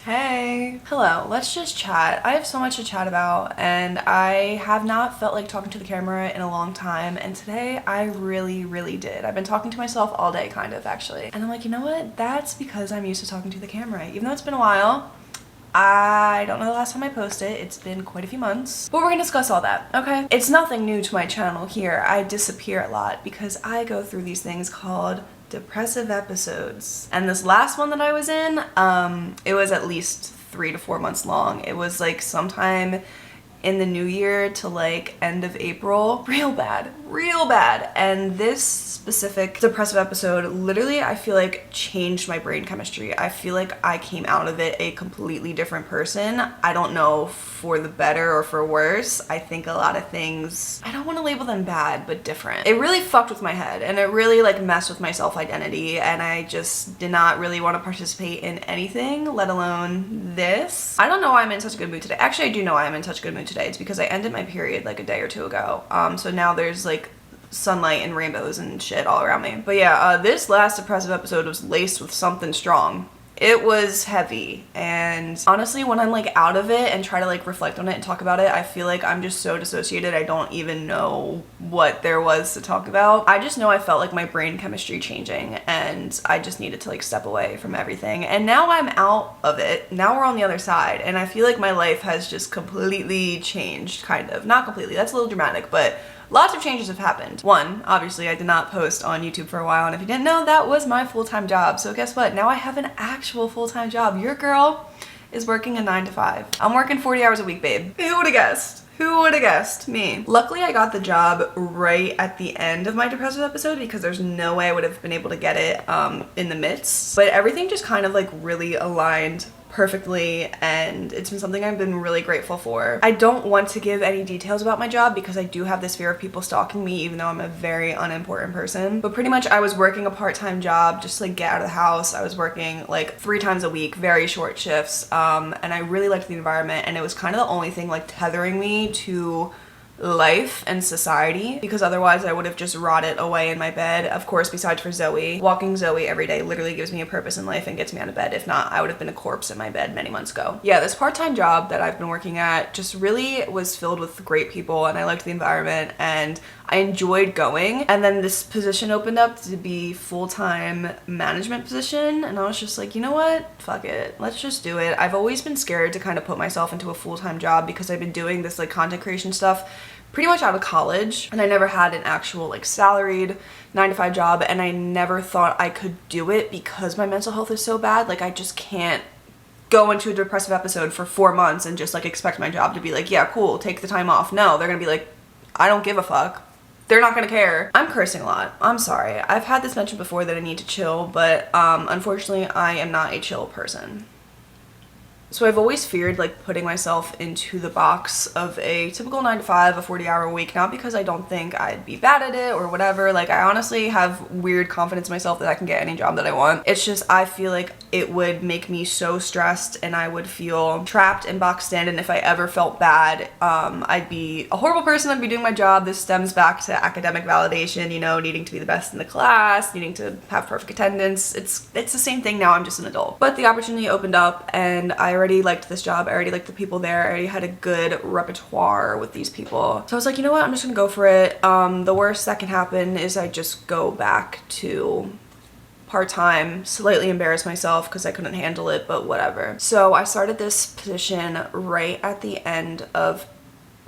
Hey. Hello, let's just chat. I have so much to chat about and I have not felt like talking to the camera in a long time, and today I really did. I've been talking to myself all day, kind of, actually. And I'm like, you know what? That's because I'm used to talking to the camera. Even though it's been a while, I don't know the last time I posted. It's been quite a few months, but we're gonna discuss all that, okay? It's nothing new to my channel here. I disappear a lot because I go through these things called depressive episodes. And this last one that I was in, it was at least 3 to 4 months long. It was like sometime in the new year to like end of April. Real bad. And this specific depressive episode literally, I feel like, changed my brain chemistry. I feel like I came out of it a completely different person. I don't know for the better or for worse. I think a lot of things, I don't want to label them bad, but different. It really fucked with my head and it really like messed with my self-identity, and I just did not really want to participate in anything, let alone this. I don't know why I'm in such a good mood today. Actually, I do know why I'm in such a good mood today. It's because I ended my period like a day or two ago. So now there's like sunlight and rainbows and shit all around me. But yeah, this last depressive episode was laced with something strong. It was heavy, and honestly, when I'm like out of it and try to like reflect on it and talk about it, I feel like I'm just so dissociated. I don't even know what there was to talk about. I just know I felt like my brain chemistry changing and I just needed to like step away from everything. And now I'm out of it. Now we're on the other side, and I feel like my life has just completely changed, kind of. Not completely, that's a little dramatic, but lots of changes have happened. One, obviously I did not post on YouTube for a while, and if you didn't know, that was my full-time job. So guess what? Now I have an actual full-time job. Your girl is working a 9 to 5. I'm working 40 hours a week, babe. Who would've guessed? Who would've guessed? Me. Luckily, I got the job right at the end of my depressive episode because there's no way I would have been able to get it in the midst. But everything just kind of like really aligned perfectly, and it's been something I've been really grateful for. I don't want to give any details about my job because I do have this fear of people stalking me, even though I'm a very unimportant person. But pretty much I was working a part-time job just to like get out of the house. I was working like 3 times a week, very short shifts, and I really liked the environment, and it was kind of the only thing like tethering me to life and society, because otherwise I would have just rotted away in my bed. Of course, besides for Zoe. Walking Zoe every day literally gives me a purpose in life and gets me out of bed. If not, I would have been a corpse in my bed many months ago. Yeah, this part-time job that I've been working at just really was filled with great people, and I liked the environment and I enjoyed going. And then this position opened up to be full-time management position, and I was just like, you know what? Fuck it. Let's just do it. I've always been scared to kind of put myself into a full-time job because I've been doing this like content creation stuff pretty much out of college, and I never had an actual like salaried 9 to 5 job, and I never thought I could do it because my mental health is so bad. Like I just can't go into a depressive episode for 4 months and just like expect my job to be like, yeah, cool, take the time off. No, they're gonna be like, I don't give a fuck. They're not gonna care. I'm cursing a lot. I'm sorry. I've had this mentioned before that I need to chill, but unfortunately I am not a chill person. So I've always feared like putting myself into the box of a typical 9 to 5, a 40-hour week, not because I don't think I'd be bad at it or whatever. Like I honestly have weird confidence in myself that I can get any job that I want. It's just I feel like it would make me so stressed and I would feel trapped and boxed in, and if I ever felt bad, I'd be a horrible person. I'd be doing my job. This stems back to academic validation, you know, needing to be the best in the class, needing to have perfect attendance. It's the same thing now. I'm just an adult. But the opportunity opened up and I already liked this job. I already liked the people there. I already had a good repertoire with these people. So I was like, you know what? I'm just gonna go for it. The worst that can happen is I just go back to part-time, slightly embarrass myself because I couldn't handle it, but whatever. So I started this position right at the end of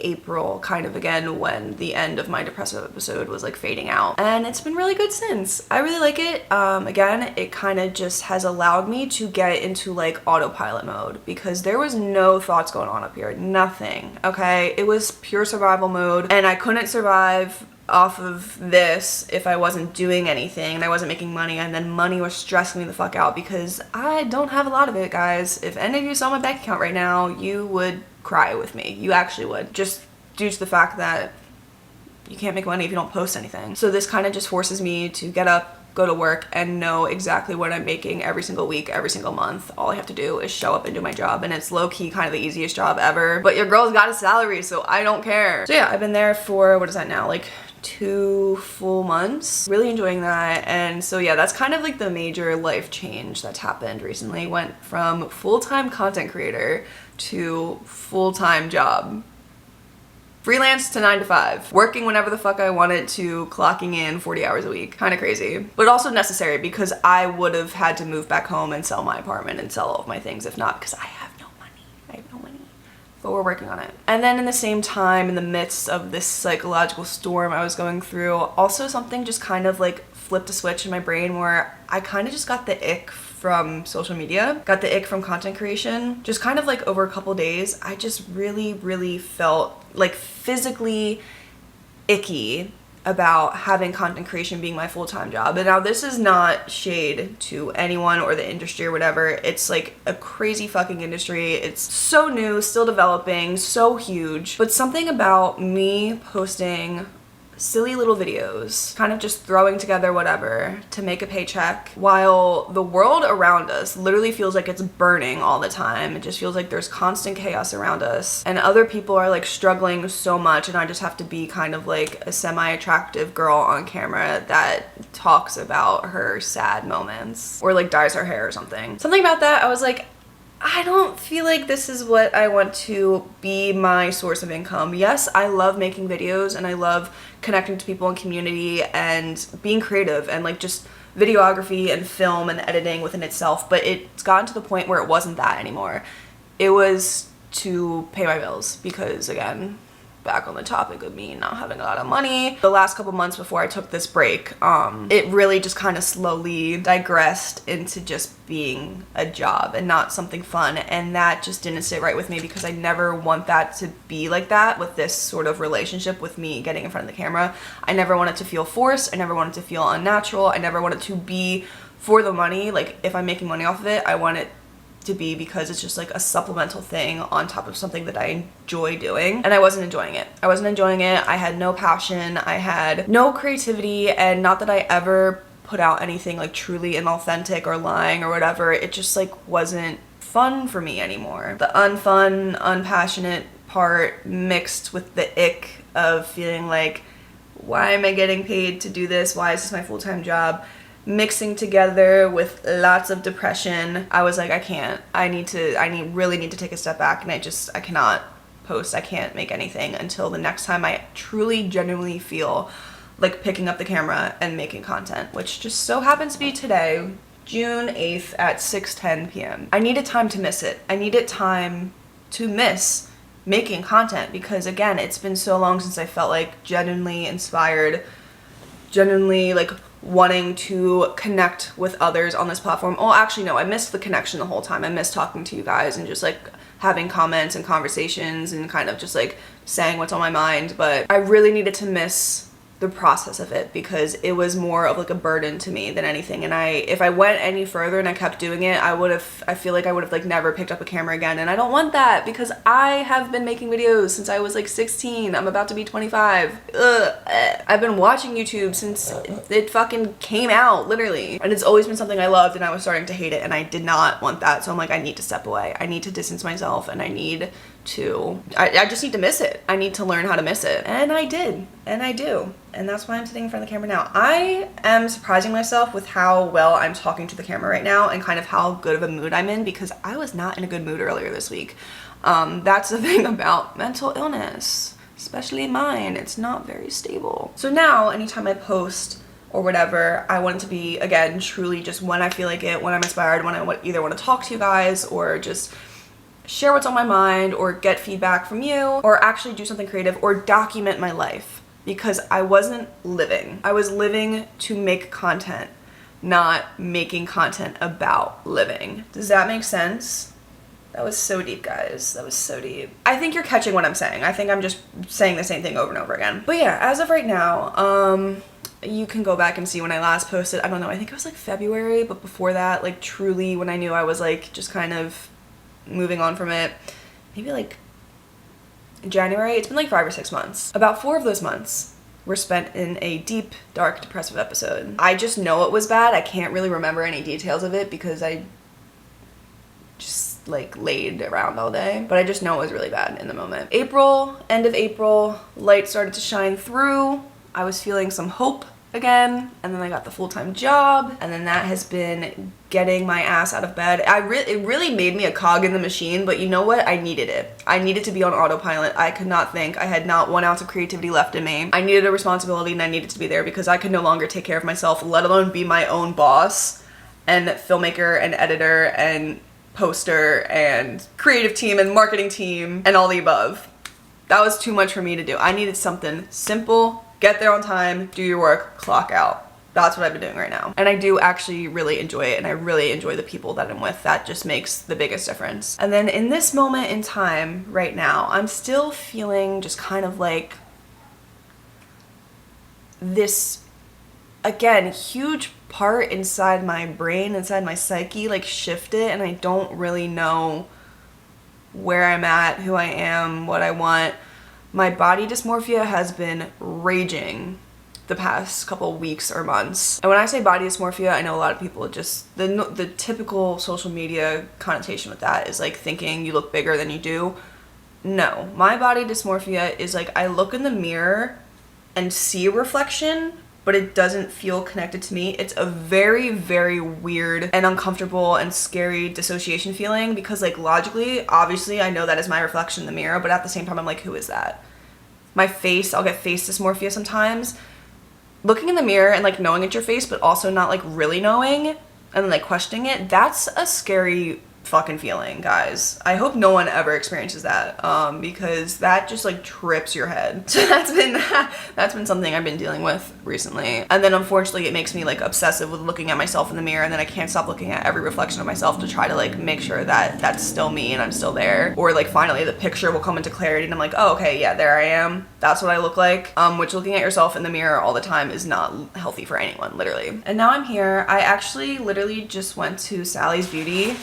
April, kind of again when the end of my depressive episode was like fading out, and it's been really good since. I really like it. Again, it kind of just has allowed me to get into like autopilot mode because there was no thoughts going on up here, nothing. Okay, it was pure survival mode, and I couldn't survive off of this if I wasn't doing anything and I wasn't making money, and then money was stressing me the fuck out because I don't have a lot of it, guys. If any of you saw my bank account right now, you would cry with me. You actually would, just due to the fact that you can't make money if you don't post anything. So this kind of just forces me to get up, go to work, and know exactly what I'm making every single week, every single month. All I have to do is show up and do my job, and it's low-key kind of the easiest job ever. But your girl's got a salary, so I don't care. So yeah, I've been there for, what is that now, like 2 full months. Really enjoying that. And so yeah, that's kind of like the major life change that's happened recently. Went from full-time content creator to full-time job. Freelance to 9 to 5. Working whenever the fuck I wanted to, clocking in 40 hours a week. Kind of crazy. But also necessary because I would have had to move back home and sell my apartment and sell all of my things if not, because I have no money. I have no money. But we're working on it. And then in the same time, in the midst of this psychological storm I was going through, also something just kind of like flipped a switch in my brain where I kind of just got the ick from social media, got the ick from content creation. Just kind of like over a couple days, I just really felt like physically icky about having content creation being my full-time job. And now this is not shade to anyone or the industry or whatever. It's like a crazy fucking industry. It's so new, still developing, so huge. But something about me posting silly little videos, kind of just throwing together whatever to make a paycheck while the world around us literally feels like it's burning all the time. It just feels like there's constant chaos around us and other people are like struggling so much, and I just have to be kind of like a semi-attractive girl on camera that talks about her sad moments or like dyes her hair or something. Something about that, I was like, I don't feel like this is what I want to be my source of income. Yes, I love making videos and I love connecting to people in community and being creative and like just videography and film and editing within itself, but it's gotten to the point where it wasn't that anymore. It was to pay my bills because, again, back on the topic of me not having a lot of money, the last couple months before I took this break, it really just kind of slowly digressed into just being a job and not something fun, and that just didn't sit right with me because I never want that to be like that with this sort of relationship with me getting in front of the camera. I never want it to feel forced. I never want it to feel unnatural. I never want it to be for the money. Like, if I'm making money off of it, I want it to be because it's just like a supplemental thing on top of something that I enjoy doing, and I wasn't enjoying it. I had no passion, I had no creativity, and not that I ever put out anything like truly inauthentic or lying or whatever. It just like wasn't fun for me anymore. The unfun, unpassionate part mixed with the ick of feeling like, why am I getting paid to do this? Why is this my full-time job? Mixing together with lots of depression. I was like, I really need to take a step back, and I cannot post. I can't make anything until the next time I truly, genuinely feel like picking up the camera and making content, which just so happens to be today, June 8th at 6:10 p.m. I needed time to miss it. I needed time to miss making content because, again, it's been so long since I felt like genuinely inspired, genuinely like wanting to connect with others on this platform. Oh, actually, no, I missed the connection the whole time. I missed talking to you guys and just like having comments and conversations and kind of just like saying what's on my mind. But I really needed to miss the process of it because it was more of like a burden to me than anything. And if I went any further and I kept doing it, I feel like I would have like never picked up a camera again. And I don't want that because I have been making videos since I was like 16. I'm about to be 25. I've been watching YouTube since it fucking came out, literally. And it's always been something I loved, and I was starting to hate it, and I did not want that. So I'm like, I need to step away. I need to distance myself, and I just need to miss it. I need to learn how to miss it. And I did. And I do. And that's why I'm sitting in front of the camera now. I am surprising myself with how well I'm talking to the camera right now and kind of how good of a mood I'm in, because I was not in a good mood earlier this week. That's the thing about mental illness, especially mine. It's not very stable. So now anytime I post or whatever, I want it to be, again, truly just when I feel like it, when I'm inspired, when I either want to talk to you guys or just share what's on my mind or get feedback from you or actually do something creative or document my life, because I wasn't living. I was living to make content, not making content about living. Does that make sense? That was so deep, guys. That was so deep. I think you're catching what I'm saying. I think I'm just saying the same thing over and over again. But yeah, as of right now, you can go back and see when I last posted. I don't know, I think it was like February, but before that, like truly when I knew I was like just kind of moving on from it, maybe like January. It's been like 5 or 6 months. About 4 of those months were spent in a deep, dark, depressive episode. I just know it was bad. I can't really remember any details of it because I just like laid around all day, but I just know it was really bad in the moment. April, end of April, light started to shine through I was feeling some hope again, and then I got the full-time job, and then that has been getting my ass out of bed. It really made me a cog in the machine, but you know what? I needed it. I needed to be on autopilot. I could not think. I had not 1 ounce of creativity left in me. I needed a responsibility, and I needed to be there because I could no longer take care of myself, let alone be my own boss and filmmaker and editor and poster and creative team and marketing team and all the above. That was too much for me to do. I needed something simple. Get there on time, do your work, clock out. That's what I've been doing right now. And I do actually really enjoy it, and I really enjoy the people that I'm with. That just makes the biggest difference. And then in this moment in time right now, I'm still feeling just kind of like this, again, huge part inside my brain, inside my psyche, like shifted, and I don't really know where I'm at, who I am, what I want. My body dysmorphia has been raging the past couple weeks or months. And when I say body dysmorphia, I know a lot of people just, the typical social media connotation with that is like thinking you look bigger than you do. No, my body dysmorphia is like I look in the mirror and see a reflection, but it doesn't feel connected to me. It's a very, very weird and uncomfortable and scary dissociation feeling because like logically, obviously I know that is my reflection in the mirror, but at the same time I'm like, who is that? My face, I'll get face dysmorphia sometimes. Looking in the mirror and like knowing it's your face, but also not like really knowing and then like questioning it, that's a scary fucking feeling, guys. I hope no one ever experiences that because that just like trips your head. So that's been something I've been dealing with recently. And then unfortunately it makes me like obsessive with looking at myself in the mirror, and then I can't stop looking at every reflection of myself to try to like make sure that that's still me and I'm still there. Or like finally the picture will come into clarity and I'm like, oh okay, yeah, there I am. That's what I look like. Which looking at yourself in the mirror all the time is not healthy for anyone, literally. And now I'm here. I actually literally just went to Sally's Beauty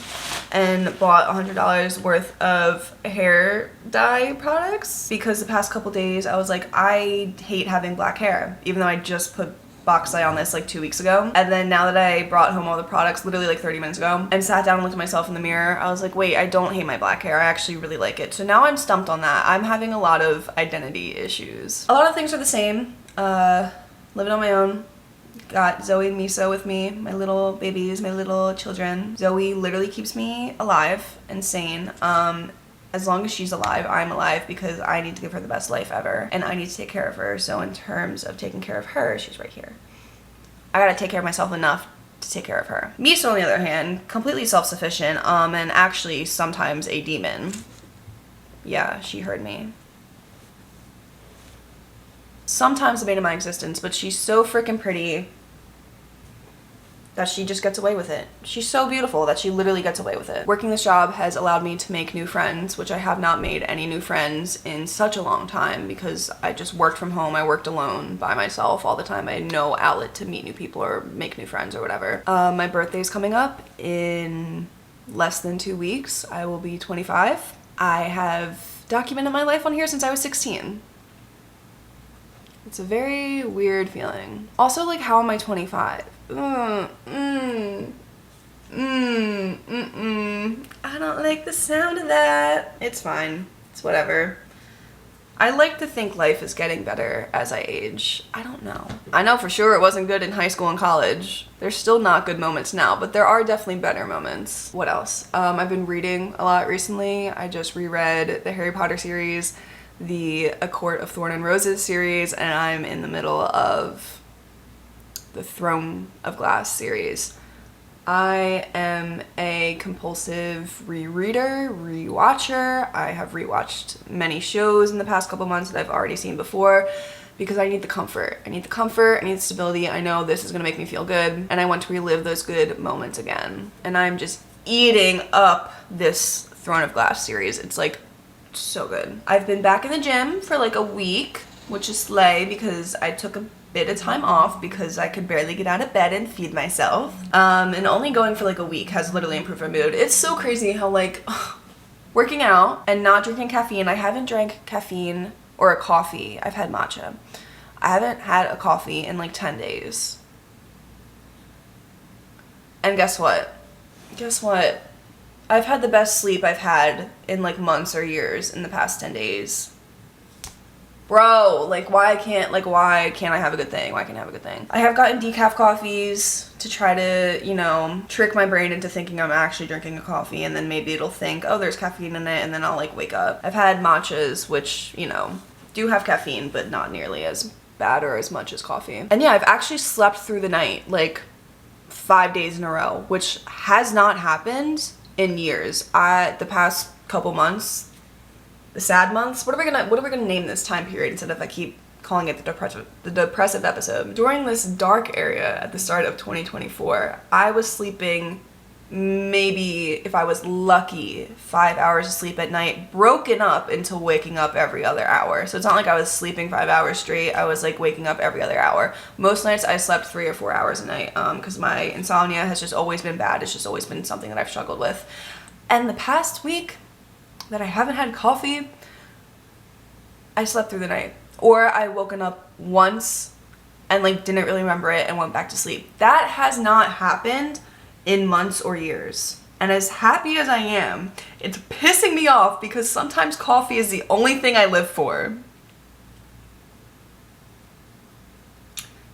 and bought $100 worth of hair dye products because the past couple days I was like, I hate having black hair, even though I just put box dye on this like 2 weeks ago. And then now that I brought home all the products literally like 30 minutes ago and sat down and looked at myself in the mirror, I was like, wait, I don't hate my black hair. I actually really like it. So now I'm stumped on that. I'm having a lot of identity issues. A lot of things are the same. Living on my own. Got Zoe and Miso with me, my little babies, my little children. Zoe literally keeps me alive and sane. As long as she's alive, I'm alive because I need to give her the best life ever and I need to take care of her. So in terms of taking care of her, she's right here. I gotta take care of myself enough to take care of her. Miso, on the other hand, completely self-sufficient and actually sometimes a demon. Yeah, she heard me. Sometimes the bane of my existence, but she's so freaking pretty that she just gets away with it. She's so beautiful that she literally gets away with it. Working this job has allowed me to make new friends, which I have not made any new friends in such a long time because I just worked from home. I worked alone by myself all the time. I had no outlet to meet new people or make new friends or whatever. My birthday's coming up in less than 2 weeks. I will be 25. I have documented my life on here since I was 16. It's a very weird feeling. Also, like, how am I 25? I don't like the sound of that. It's fine. It's whatever. I like to think life is getting better as I age. I don't know. I know for sure it wasn't good in high school and college. There's still not good moments now, but there are definitely better moments. What else? I've been reading a lot recently. I just reread the Harry Potter series, the A Court of Thorn and Roses series, and I'm in the middle of the Throne of Glass series. I am a compulsive rereader, rewatcher. I have rewatched many shows in the past couple months that I've already seen before because I need the comfort. I need the comfort, I need the stability. I know this is gonna make me feel good and I want to relive those good moments again. And I'm just eating up this Throne of Glass series. It's like so good. I've been back in the gym for like a week, which is slay because I took a bit of time off because I could barely get out of bed and feed myself. And only going for like a week has literally improved my mood. It's so crazy how like working out and not drinking caffeine. I haven't drank caffeine or a coffee. I've had matcha. I haven't had a coffee in like 10 days. And guess what? Guess what? I've had the best sleep I've had in like months or years in the past 10 days. bro, like why can't I have a good thing? Why can't I have a good thing? I have gotten decaf coffees to try to, you know, trick my brain into thinking I'm actually drinking a coffee, and then maybe it'll think, oh, there's caffeine in it, and then I'll like wake up. I've had matchas, which, you know, do have caffeine, but not nearly as bad or as much as coffee. And yeah, I've actually slept through the night like 5 days in a row, which has not happened in years. The past couple months, the sad months. What are we gonna name this time period instead of I keep calling it the depressive episode? During this dark area at the start of 2024, I was sleeping maybe, if I was lucky, 5 hours of sleep at night, broken up into waking up every other hour. So it's not like I was sleeping 5 hours straight. I was like waking up every other hour. Most nights I slept 3 or 4 hours a night because my insomnia has just always been bad. It's just always been something that I've struggled with. And the past week that I haven't had coffee, I slept through the night. Or I woken up once and like didn't really remember it and went back to sleep. That has not happened in months or years. And as happy as I am, it's pissing me off because sometimes coffee is the only thing I live for.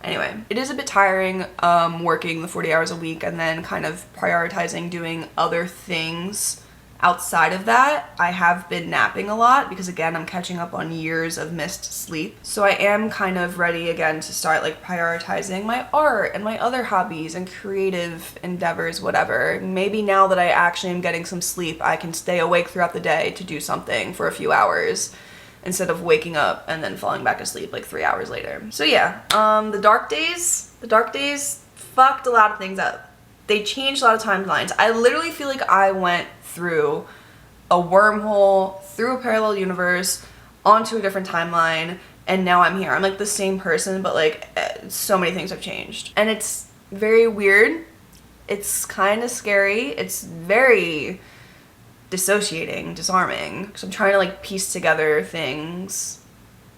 Anyway, it is a bit tiring working the 40 hours a week and then kind of prioritizing doing other things outside of that. I have been napping a lot because, again, I'm catching up on years of missed sleep. So I am kind of ready again to start like prioritizing my art and my other hobbies and creative endeavors, whatever. Maybe now that I actually am getting some sleep, I can stay awake throughout the day to do something for a few hours instead of waking up and then falling back asleep like 3 hours later. So yeah, the dark days fucked a lot of things up. They changed a lot of timelines. I literally feel like I went through a wormhole, through a parallel universe, onto a different timeline, and now I'm here. I'm like the same person, but like so many things have changed. And it's very weird. It's kind of scary. It's very dissociating, disarming, because I'm trying to like piece together things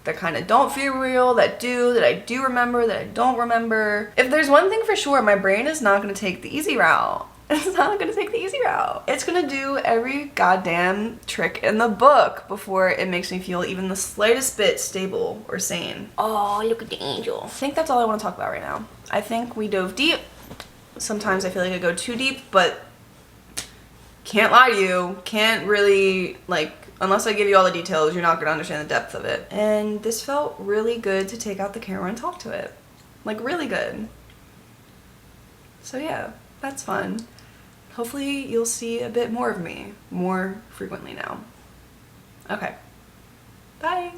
that kind of don't feel real, that I do remember, that I don't remember. If there's one thing for sure, my brain is not going to take the easy route. It's not going to take the easy route. It's going to do every goddamn trick in the book before it makes me feel even the slightest bit stable or sane. Oh, look at the angel. I think that's all I want to talk about right now. I think we dove deep. Sometimes I feel like I go too deep, but can't lie to you. Can't really, like, unless I give you all the details, you're not going to understand the depth of it. And this felt really good to take out the camera and talk to it. Like, really good. So yeah, that's fun. Hopefully you'll see a bit more of me more frequently now. Okay. Bye.